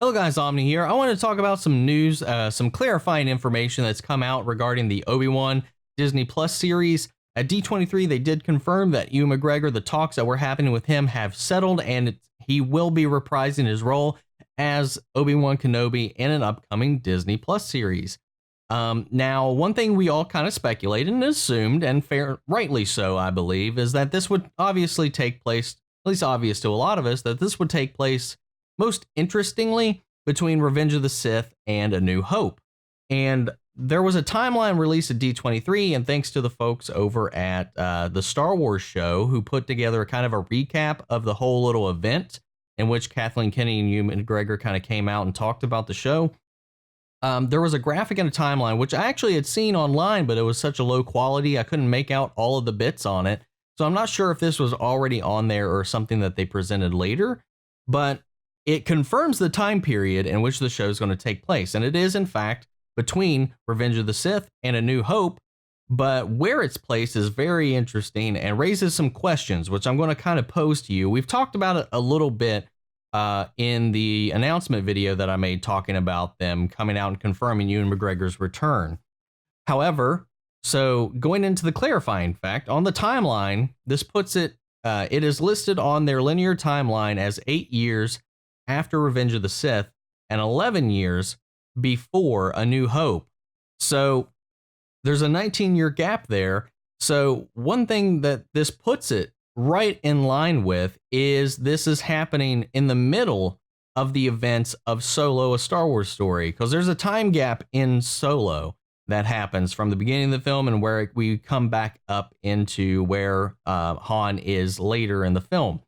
Hello guys, Omni here. I want to talk about some news, some clarifying information that's come out regarding the Obi-Wan Disney Plus series. At D23, they did confirm that Ewan McGregor, the talks that were happening with him have settled, and he will be reprising his role as Obi-Wan Kenobi in an upcoming Disney Plus series. Now, one thing we all kind of speculated and assumed, and rightly so, I believe, is that this would obviously take place, at least obvious to a lot of us, that this would take place most interestingly between Revenge of the Sith and A New Hope. And there was a timeline released at D23, and thanks to the folks over at the Star Wars show who put together kind of a recap of the whole little event in which Kathleen Kennedy and Ewan McGregor kind of came out and talked about the show. There was a graphic and a timeline, which I actually had seen online, but it was such a low quality, I couldn't make out all of the bits on it. So I'm not sure if this was already on there or something that they presented later, but it confirms the time period in which the show is going to take place. And it is, in fact, between Revenge of the Sith and A New Hope, but where it's placed is very interesting and raises some questions, which I'm going to kind of pose to you. We've talked about it a little bit in the announcement video that I made talking about them coming out and confirming Ewan McGregor's return. However, so going into the clarifying fact, on the timeline, this puts it, it is listed on their linear timeline as 8 years after Revenge of the Sith and 11 years before A New Hope. So there's a 19-year gap there. So one thing that this puts it right in line with is this is happening in the middle of the events of Solo, a Star Wars story, because there's a time gap in Solo that happens from the beginning of the film and where we come back up into where Han is later in the film.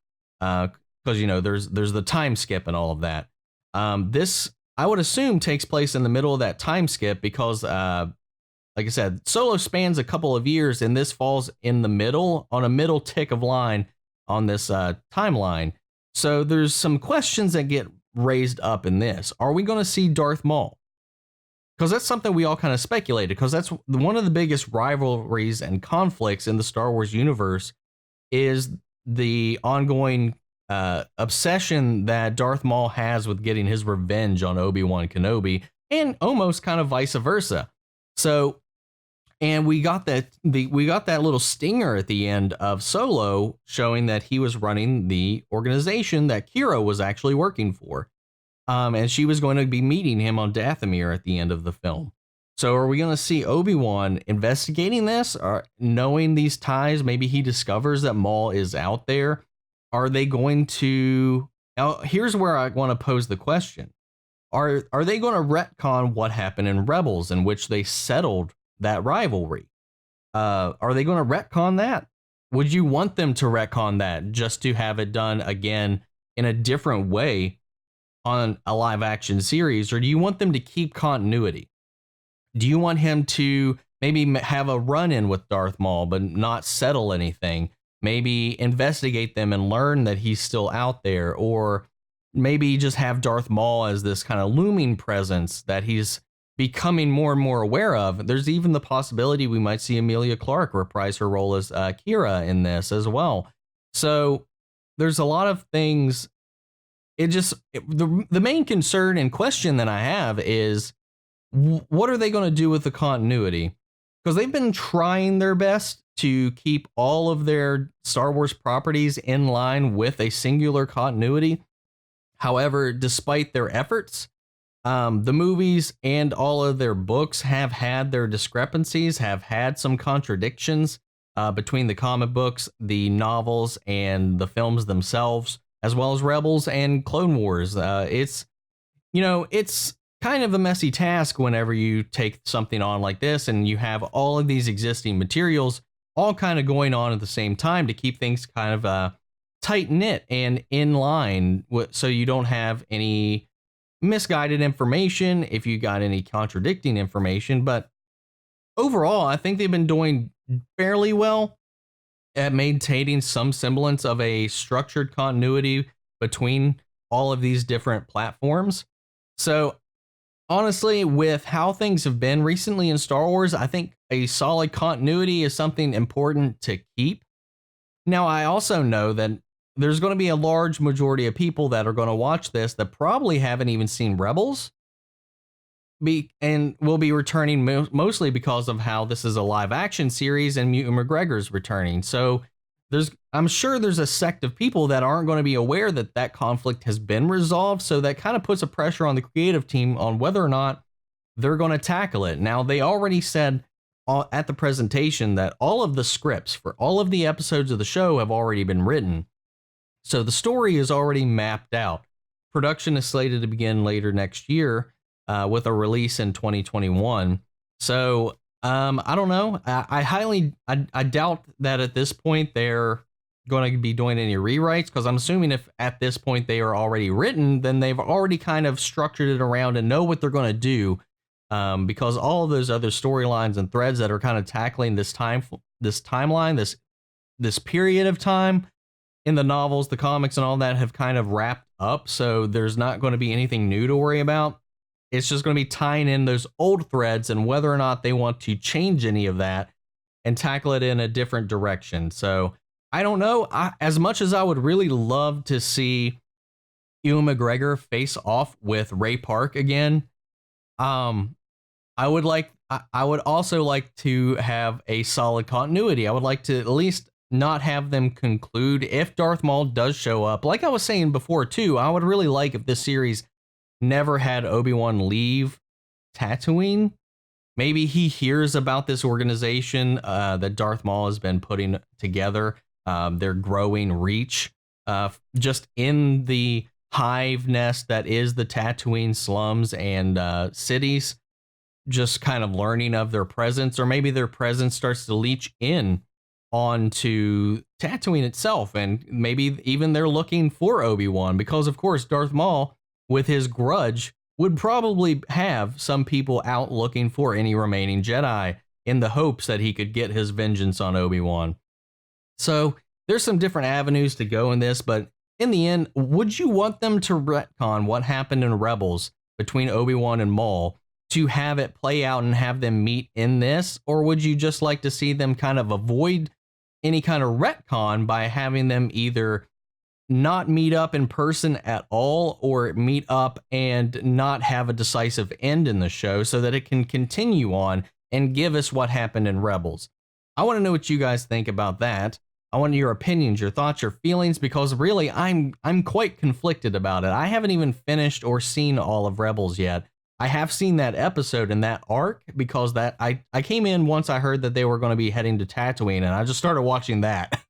Because, you know, there's the time skip and all of that. This, I would assume, takes place in the middle of that time skip because, like I said, Solo spans a couple of years, and this falls in the middle, on a middle tick of line on this timeline. So there's some questions that get raised up in this. Are we going to see Darth Maul? Because that's something we all kind of speculated, because that's one of the biggest rivalries and conflicts in the Star Wars universe is the ongoing obsession that Darth Maul has with getting his revenge on Obi-Wan Kenobi, and almost kind of vice versa. So, and we got that little stinger at the end of Solo showing that he was running the organization that Qi'ra was actually working for. And she was going to be meeting him on Dathomir at the end of the film. So are we going to see Obi-Wan investigating this, or knowing these ties? Maybe he discovers that Maul is out there. Are they going to... Now, here's where I want to pose the question. Are they going to retcon what happened in Rebels, in which they settled that rivalry? Are they going to retcon that? Would you want them to retcon that just to have it done again in a different way on a live action series? Or do you want them to keep continuity? Do you want him to maybe have a run-in with Darth Maul but not settle anything? Maybe investigate them and learn that he's still out there, or maybe just have Darth Maul as this kind of looming presence that he's becoming more and more aware of. There's even the possibility we might see Emilia Clarke reprise her role as Qi'ra in this as well. So there's a lot of things. The main concern and question that I have is, what are they going to do with the continuity? Because they've been trying their best to keep all of their Star Wars properties in line with a singular continuity. However, despite their efforts, the movies and all of their books have had their discrepancies, have had some contradictions between the comic books, the novels, and the films themselves, as well as Rebels and Clone Wars. It's kind of a messy task whenever you take something on like this and you have all of these existing materials all kind of going on at the same time to keep things kind of tight knit and in line, so you don't have any misguided information if you got any contradicting information. But overall, I think they've been doing fairly well at maintaining some semblance of a structured continuity between all of these different platforms. So honestly, with how things have been recently in Star Wars, I think a solid continuity is something important to keep. Now, I also know that there's going to be a large majority of people that are going to watch this that probably haven't even seen Rebels, and will be returning mostly because of how this is a live action series and Ewan McGregor's returning. So I'm sure there's a sect of people that aren't going to be aware that that conflict has been resolved. So that kind of puts a pressure on the creative team on whether or not they're going to tackle it. Now, they already said at the presentation that all of the scripts for all of the episodes of the show have already been written. So the story is already mapped out. Production is slated to begin later next year with a release in 2021. So I don't know. I doubt that at this point they're going to be doing any rewrites, because I'm assuming if at this point they are already written, then they've already kind of structured it around and know what they're going to do. Because all of those other storylines and threads that are kind of tackling this timeline, this period of time in the novels, the comics, and all that have kind of wrapped up. So there's not going to be anything new to worry about. It's just going to be tying in those old threads, and whether or not they want to change any of that and tackle it in a different direction. So I don't know. As much as I would really love to see Ewan McGregor face off with Ray Park again, I would also like to have a solid continuity. I would like to at least not have them conclude if Darth Maul does show up. Like I was saying before too, I would really like if this series never had Obi-Wan leave Tatooine. Maybe he hears about this organization that Darth Maul has been putting together, their growing reach, just in the hive nest that is the Tatooine slums and cities, just kind of learning of their presence, or maybe their presence starts to leach in onto Tatooine itself, and maybe even they're looking for Obi-Wan, because of course Darth Maul, with his grudge, would probably have some people out looking for any remaining Jedi in the hopes that he could get his vengeance on Obi-Wan. So there's some different avenues to go in this, but in the end, would you want them to retcon what happened in Rebels between Obi-Wan and Maul to have it play out and have them meet in this? Or would you just like to see them kind of avoid any kind of retcon by having them either not meet up in person at all, or meet up and not have a decisive end in the show so that it can continue on and give us what happened in Rebels? I want to know what you guys think about that. I want your opinions, your thoughts, your feelings, because really I'm quite conflicted about it. I haven't even finished or seen all of Rebels yet. I have seen that episode and that arc, because that I came in once I heard that they were going to be heading to Tatooine, and I just started watching that.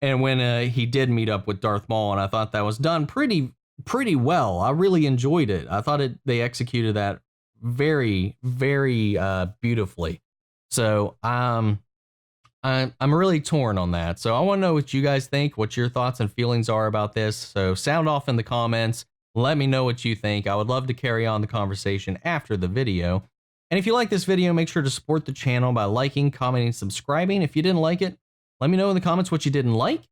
And when he did meet up with Darth Maul, and I thought that was done pretty well. I really enjoyed it. I thought they executed that very, very beautifully. So I'm really torn on that. So I want to know what you guys think, what your thoughts and feelings are about this. So sound off in the comments. Let me know what you think. I would love to carry on the conversation after the video. And if you like this video, make sure to support the channel by liking, commenting, subscribing. If you didn't like it, let me know in the comments what you didn't like.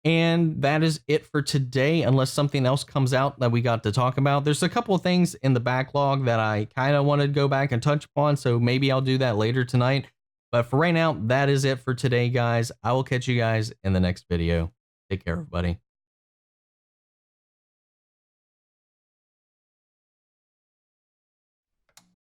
And that is it for today, unless something else comes out that we got to talk about. There's a couple of things in the backlog that I kind of want to go back and touch upon, so maybe I'll do that later tonight. But for right now, that is it for today, guys. I will catch you guys in the next video. Take care, everybody.